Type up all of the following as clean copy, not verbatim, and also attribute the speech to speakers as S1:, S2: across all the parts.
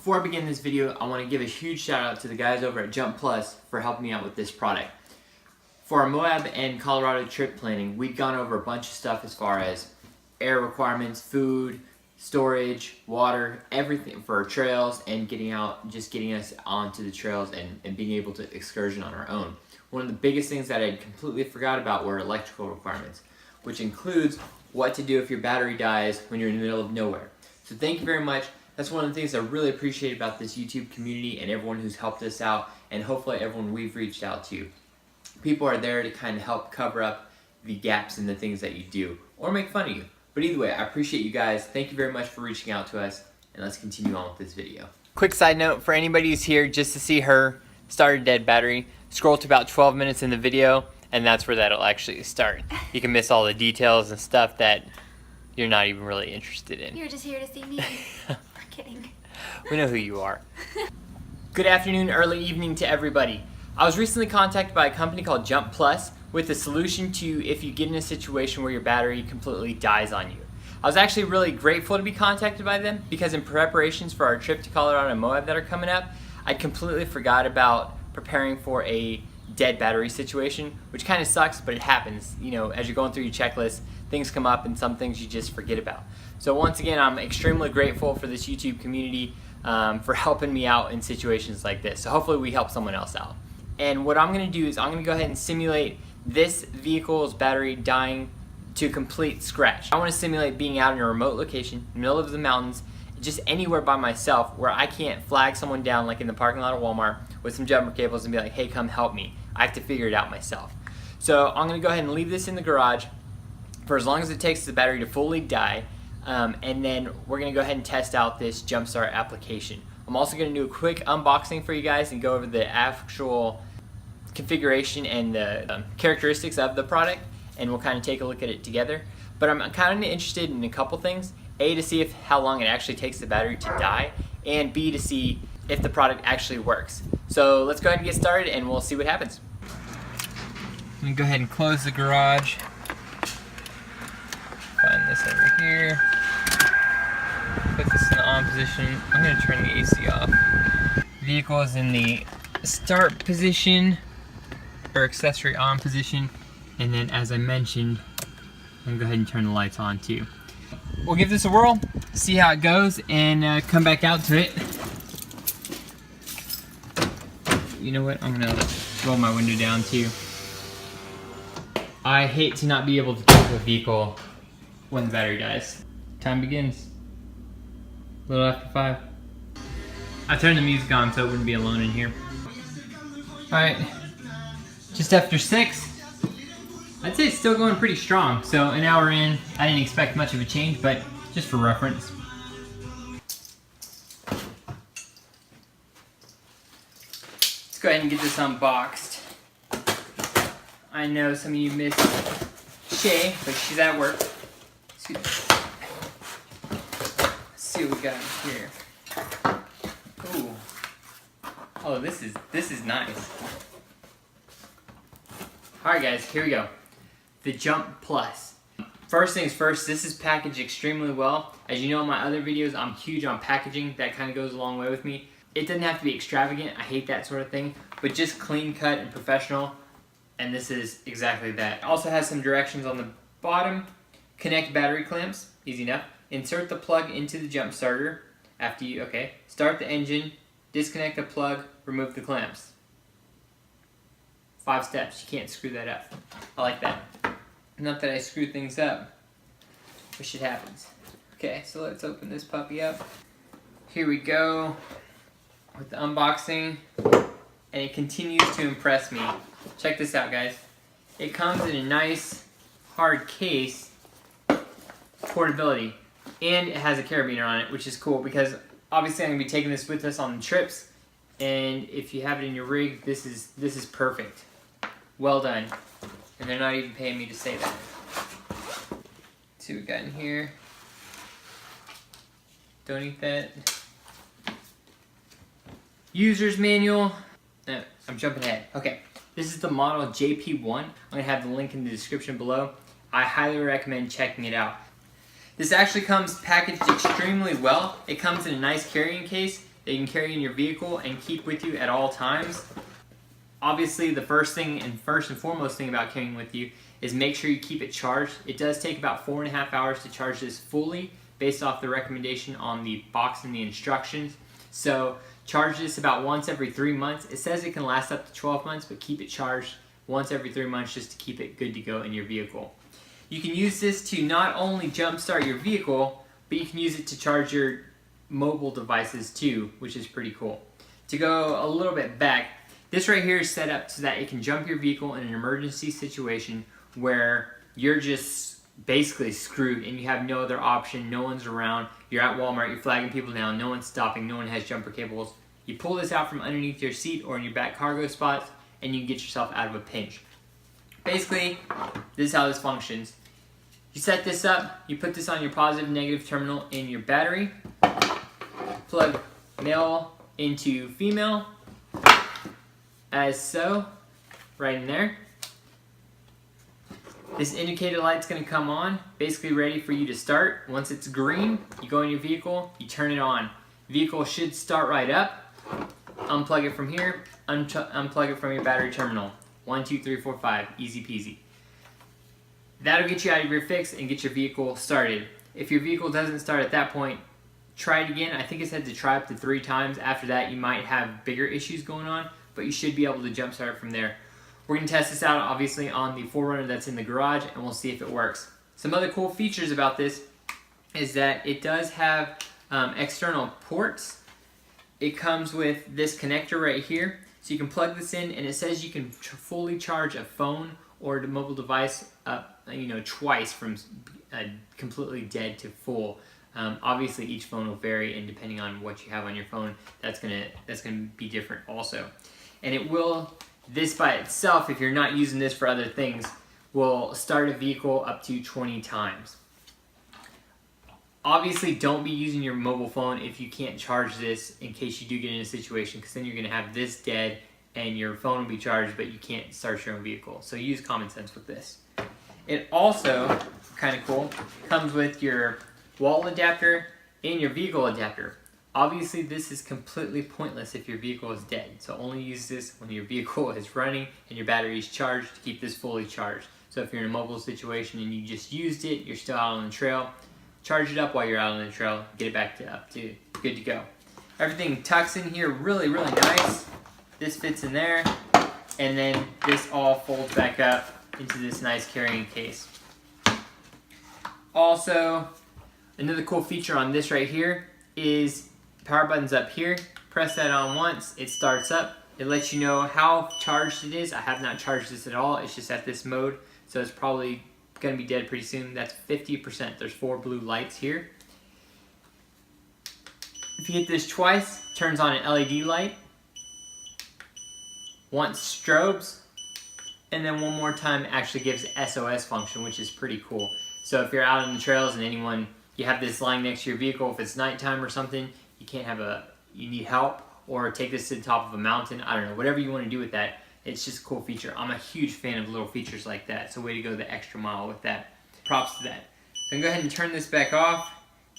S1: Before I begin this video, I want to give a huge shout out to the guys over at JUMPPLUS for helping me out with this product. For our Moab and Colorado trip planning, we'd gone over a bunch of stuff as far as air requirements, food, storage, water, everything for our trails and getting us onto the trails and being able to excursion on our own. One of the biggest things that I completely forgot about were electrical requirements, which includes what to do if your battery dies when you're in the middle of nowhere. So thank you very much. That's one of the things I really appreciate about this YouTube community and everyone who's helped us out, and hopefully everyone we've reached out to. People are there to kind of help cover up the gaps in the things that you do, or make fun of you. But either way, I appreciate you guys. Thank you very much for reaching out to us, and let's continue on with this video. Quick side note, for anybody who's here just to see her start a dead battery, scroll to about 12 minutes in the video, and that's where that'll actually start. You can miss all the details and stuff that you're not even really interested in.
S2: You're just here to see me. I'm kidding.
S1: We know who you are. Good afternoon, early evening to everybody. I was recently contacted by a company called JUMPPLUS with a solution to if you get in a situation where your battery completely dies on you. I was actually really grateful to be contacted by them because in preparations for our trip to Colorado and Moab that are coming up, I completely forgot about preparing for a dead battery situation, which kind of sucks, but it happens. You know, as you're going through your checklist, things come up and some things you just forget about. So once again, I'm extremely grateful for this YouTube community for helping me out in situations like this. So hopefully we help someone else out. And what I'm going to do is I'm going to go ahead and simulate this vehicle's battery dying to complete scratch. I want to simulate being out in a remote location, in the middle of the mountains, just anywhere by myself where I can't flag someone down like in the parking lot of Walmart with some jumper cables and be like, hey, come help me. I have to figure it out myself. So I'm going to go ahead and leave this in the garage for as long as it takes the battery to fully die, and then we're going to go ahead and test out this Jumpstart application. I'm also going to do a quick unboxing for you guys and go over the actual configuration and the characteristics of the product, and we'll kind of take a look at it together. But I'm kind of interested in a couple things. A, to see how long it actually takes the battery to die, and B, to see if the product actually works. So let's go ahead and get started and we'll see what happens. Let me go ahead and close the garage. Find this over here. Put this in the on position. I'm going to turn the AC off. Vehicle is in the start position, or accessory on position, and then as I mentioned, I'm going to go ahead and turn the lights on too. We'll give this a whirl, see how it goes, and come back out to it. You know what, I'm going to roll my window down too. I hate to not be able to get to a vehicle when the battery dies. Time begins. A little after 5. I turned the music on so it wouldn't be alone in here. Alright, just after 6. I'd say it's still going pretty strong. So an hour in, I didn't expect much of a change, but just for reference. Let's go ahead and get this unboxed. I know some of you missed Shay, but she's at work. Let's see what we got here. Ooh. Oh, this is nice. Alright guys, here we go. The JUMPPLUS. First things first, this is packaged extremely well. As you know in my other videos, I'm huge on packaging. That kind of goes a long way with me. It doesn't have to be extravagant. I hate that sort of thing. But just clean cut and professional. And this is exactly that. It also has some directions on the bottom. Connect battery clamps. Easy enough. Insert the plug into the jump starter. After you, start the engine. Disconnect the plug. Remove the clamps. 5 steps. You can't screw that up. I like that. Not that I screw things up. Wish it happens. Okay, so let's open this puppy up. Here we go with the unboxing. And it continues to impress me. Check this out, guys. It comes in a nice, hard case. Portability. And it has a carabiner on it, which is cool because obviously I'm going to be taking this with us on the trips. And if you have it in your rig, this is perfect. Well done. And they're not even paying me to say that. Let's see what we got in here. Don't eat that. User's manual. No, I'm jumping ahead. Okay. This is the model JP1. I'm going to have the link in the description below. I highly recommend checking it out. This actually comes packaged extremely well. It comes in a nice carrying case. that you can carry in your vehicle and keep with you at all times. Obviously, the first and foremost thing about carrying with you is make sure you keep it charged. It does take about 4.5 hours to charge this fully based off the recommendation on the box and the instructions. So charge this about once every 3 months. It says it can last up to 12 months, but keep it charged once every 3 months just to keep it good to go in your vehicle. You can use this to not only jumpstart your vehicle, but you can use it to charge your mobile devices too, which is pretty cool. To go a little bit back, this right here is set up so that it can jump your vehicle in an emergency situation where you're just basically screwed and you have no other option, no one's around, you're at Walmart, you're flagging people down, no one's stopping, no one has jumper cables. You pull this out from underneath your seat or in your back cargo spots and you can get yourself out of a pinch. Basically, this is how this functions. You set this up, you put this on your positive and negative terminal in your battery, plug male into female, as so, right in there. This indicator light's going to come on, basically ready for you to start. Once it's green, you go in your vehicle, you turn it on. Vehicle should start right up. Unplug it from here, unplug it from your battery terminal. 1, 2, 3, 4, 5, easy peasy. That'll get you out of your fix and get your vehicle started. If your vehicle doesn't start at that point, try it again. I think it said to try up to 3 times. After that, you might have bigger issues going on, but you should be able to jumpstart from there. We're going to test this out, obviously, on the 4Runner that's in the garage, and we'll see if it works. Some other cool features about this is that it does have external ports. It comes with this connector right here, so you can plug this in, and it says you can fully charge a phone or a mobile device up, twice from completely dead to full. Obviously, each phone will vary, and depending on what you have on your phone, that's gonna be different also. And it will, this by itself, if you're not using this for other things, will start a vehicle up to 20 times. Obviously, don't be using your mobile phone if you can't charge this in case you do get in a situation, because then you're gonna have this dead and your phone will be charged, but you can't start your own vehicle. So use common sense with this. It also, kind of cool, comes with your wall adapter and your vehicle adapter. Obviously, this is completely pointless if your vehicle is dead. So only use this when your vehicle is running and your battery is charged to keep this fully charged. So if you're in a mobile situation and you just used it, you're still out on the trail, charge it up while you're out on the trail, get it back up to good to go. Everything tucks in here really, really nice. This fits in there, and then this all folds back up into this nice carrying case. Also, another cool feature on this right here is power button's up here. Press that on once, it starts up. It lets you know how charged it is. I have not charged this at all. It's just at this mode, so it's probably going to be dead pretty soon. That's 50%. There's 4 blue lights here. If you hit this twice, it turns on an LED light. Once strobes, and then one more time it actually gives SOS function, which is pretty cool. So if you're out on the trails and you have this lying next to your vehicle, if it's nighttime or something, you need help, or take this to the top of a mountain, I don't know, whatever you want to do with that, it's just a cool feature. I'm a huge fan of little features like that, so way to go the extra mile with that. Props to that. So I'm going to go ahead and turn this back off,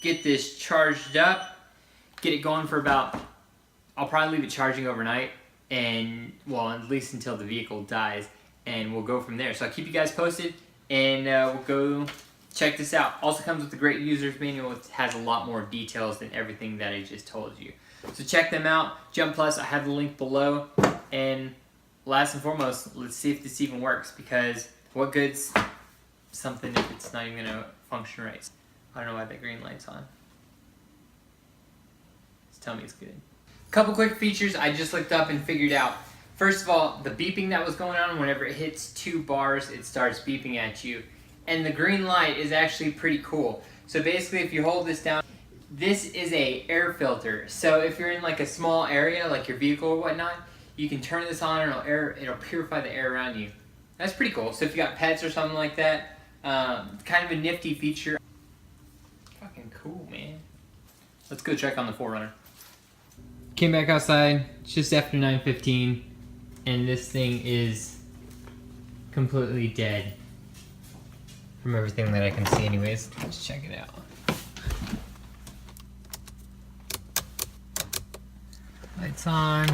S1: get this charged up, get it going for about, I'll probably leave it charging overnight, and well, at least until the vehicle dies, and we'll go from there. So I'll keep you guys posted, and we'll go check this out. Also comes with a great user's manual. It has a lot more details than everything that I just told you. So check them out. JUMPPLUS, I have the link below. And last and foremost, let's see if this even works, because what good's something if it's not even gonna function right? I don't know why that green light's on. Just tell me it's good. Couple quick features I just looked up and figured out. First of all, the beeping that was going on, whenever it hits 2 bars, it starts beeping at you. And the green light is actually pretty cool. So basically, if you hold this down, this is a air filter. So if you're in like a small area, like your vehicle or whatnot, you can turn this on and it'll purify the air around you. That's pretty cool. So if you got pets or something like that, kind of a nifty feature. Fucking cool, man. Let's go check on the 4Runner. Came back outside, it's just after 9:15, and this thing is completely dead. From everything that I can see anyways. Let's check it out. Lights on.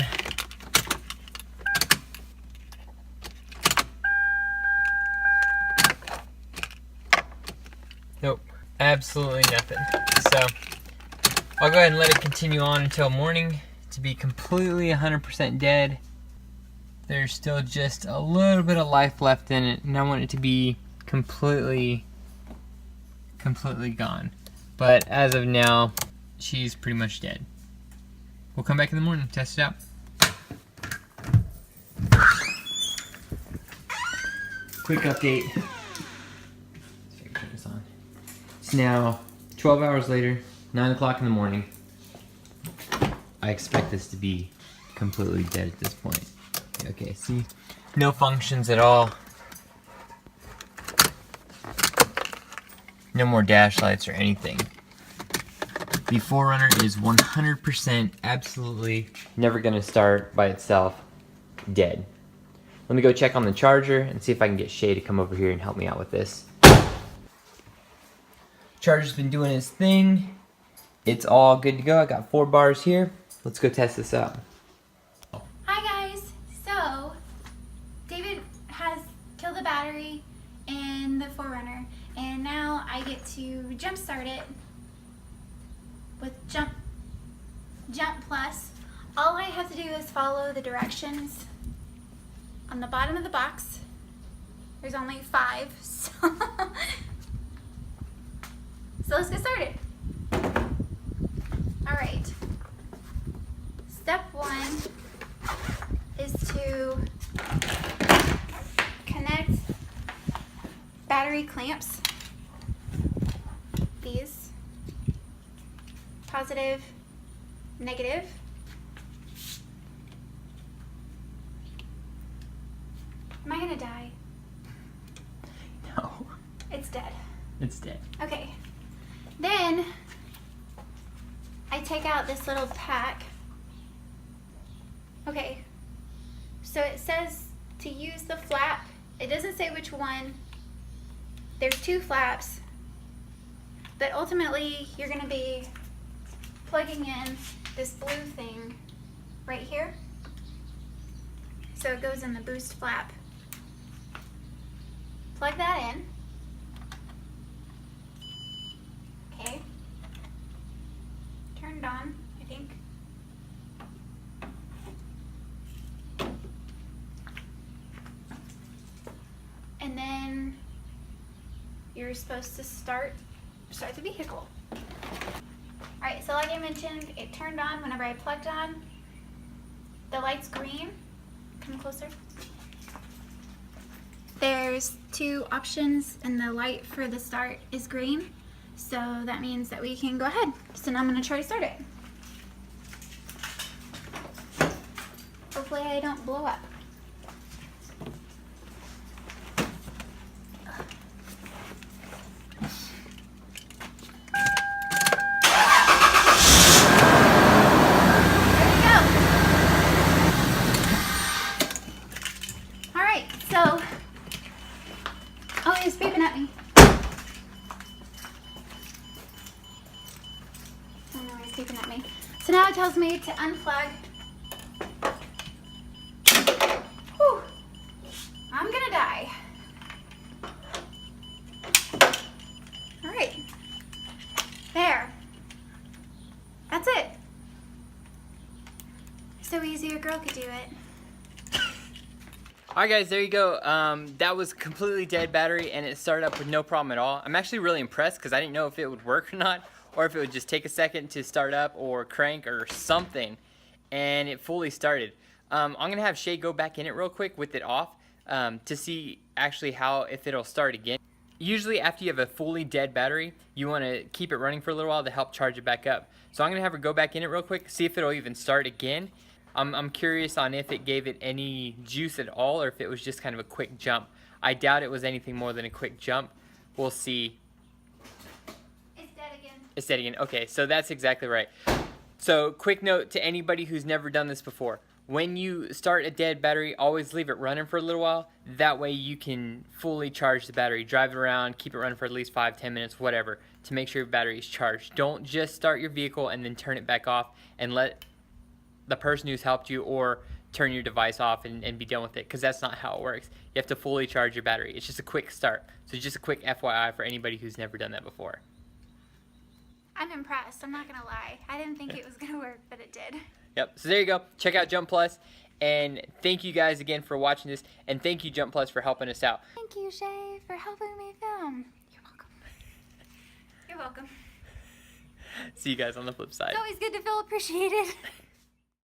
S1: Nope, absolutely nothing. So I'll go ahead and let it continue on until morning to be completely 100% dead. There's still just a little bit of life left in it, and I want it to be completely gone. But as of now, she's pretty much dead. We'll come back in the morning, test it out. Quick update. Turn this on. It's now 12 hours later, 9 o'clock in the morning. I expect this to be completely dead at this point. Okay, see? No functions at all. No more dash lights or anything. The Forerunner is 100% absolutely never gonna start by itself, dead. Let me go check on the charger and see if I can get Shay to come over here and help me out with this. Charger's been doing its thing. It's all good to go. I got 4 bars here. Let's go test this out.
S2: Hi guys. So, David has killed the battery in the Forerunner, and now I get to jump start it with JUMPPLUS. All I have to do is follow the directions on the bottom of the box. There's only 5, so, so let's get started. Alright, step 1 is to connect battery clamps. These, positive, negative. Am I gonna die?
S1: No.
S2: It's dead.
S1: It's dead.
S2: Okay. Then I take out this little pack. Okay. So it says to use the flap. It doesn't say which one. There's 2 flaps. But ultimately you're gonna be plugging in this blue thing right here. So it goes in the boost flap. Plug that in. Okay. Turned on, I think. And then you're supposed to start the vehicle. Alright, so like I mentioned, it turned on whenever I plugged on. The light's green. Come closer. There's 2 options, and the light for the start is green. So that means that we can go ahead. So now I'm going to try to start it. Hopefully I don't blow up. Oh, he's beeping at me. Oh no, he's beeping at me. So now it tells me to unplug. Whew. I'm gonna die. Alright. There. That's it. So easy a girl could do it.
S1: Alright guys, there you go. That was a completely dead battery and it started up with no problem at all. I'm actually really impressed because I didn't know if it would work or not, or if it would just take a second to start up or crank or something, and it fully started. I'm going to have Shay go back in it real quick with it off to see actually if it'll start again. Usually after you have a fully dead battery, you want to keep it running for a little while to help charge it back up. So I'm going to have her go back in it real quick, see if it'll even start again. I'm curious on if it gave it any juice at all or if it was just kind of a quick jump. I doubt it was anything more than a quick jump. We'll see.
S2: It's dead again.
S1: It's dead again. Okay, so that's exactly right. So quick note to anybody who's never done this before. When you start a dead battery, always leave it running for a little while. That way you can fully charge the battery. Drive it around, keep it running for at least 5-10 minutes, whatever, to make sure your battery is charged. Don't just start your vehicle and then turn it back off and let the person who's helped you or turn your device off and be done with it, because that's not how it works. You have to fully charge your battery. It's just a quick start. So just a quick FYI for anybody who's never done that before.
S2: I'm impressed, I'm not gonna lie. I didn't think it was gonna work, but it did.
S1: Yep, so there you go. Check out Jump Plus, and thank you guys again for watching this, and thank you Jump Plus for helping us out.
S2: Thank you, Shay, for helping me film. You're welcome. You're welcome.
S1: See you guys on the flip side.
S2: It's always good to feel appreciated.